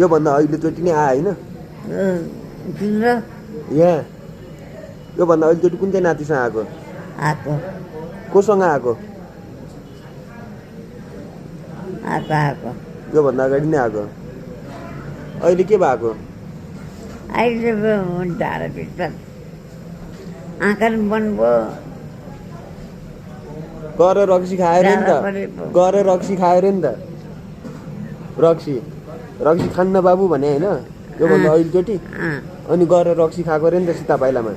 योभन्दा अहिलेचोटि नै आयो होइन तिम्रो यहाँ योभन्दा अहिलेचोटि कुन चाहिँ नातिसँग आएको आएको कोसँग आएको आएको आएको योभन्दा अगाडि नै आएको अहिले के भएको अहिले ढाडा भित्र आँखा बन्द भयो गएर रक्सी खायो अरे नि त गएर रक्सी खायो अरे नि त रक्सी खान्न बाबु भने होइन योभन्दा अहिलेचोटि अनि गएर रक्सी खाएको अरे नि त सीता पाइलामा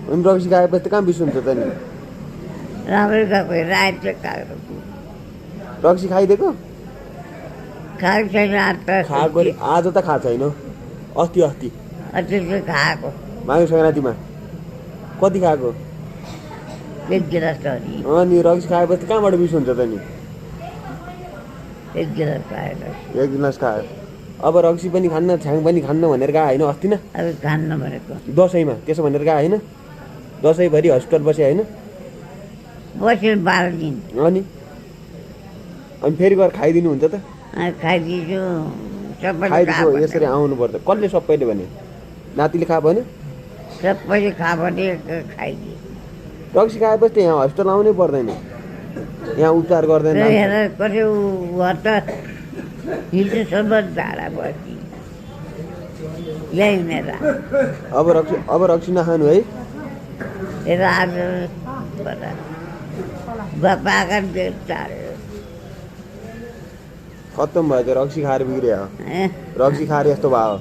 अनि रक्सी खाएपछि त कहाँ बिस हुन्छ त नि राम्रै गएको रात खाएको रक्सी खाइदिएको खाएको छैन खाएको आज त खाएको छैन अस्ति अस्ति खाएको माघे सङ्क्रान्तिमा कति खाएको एक गिलास अनि रक्सी खाएपछि कहाँबाट बिस हुन्छ त नि एक गिलास खाएर एक गिलास खायो अब रक्सी पनि खान्न छ्याङ पनि खान्न भनेर गएको होइन अस्ति न अब खान्न भनेको दसैँमा त्यसो भनेर गएको होइन दसैँभरि हस्पिटल बसे होइन बस्यो 12 दिन अनि फेरि गएर खाइदिनु हुन्छ त खाइदिन्छु खाइदिन्छु यसरी आउनु पर्छ कसले सबैले भने नातिले खा भन्यो सबैले खा भने खाइदिए रक्सी खाएपछि त यहाँ हस्पिटल आउनै पर्दैन यहाँ उपचार गर्दैन हिजोसम्म ढाडा बसी ल्याइनेर अब रक्सी नखानु है खत्तम भयो त्यो रक्सी खाएर बिग्रियो रक्सी खाएर यस्तो भयो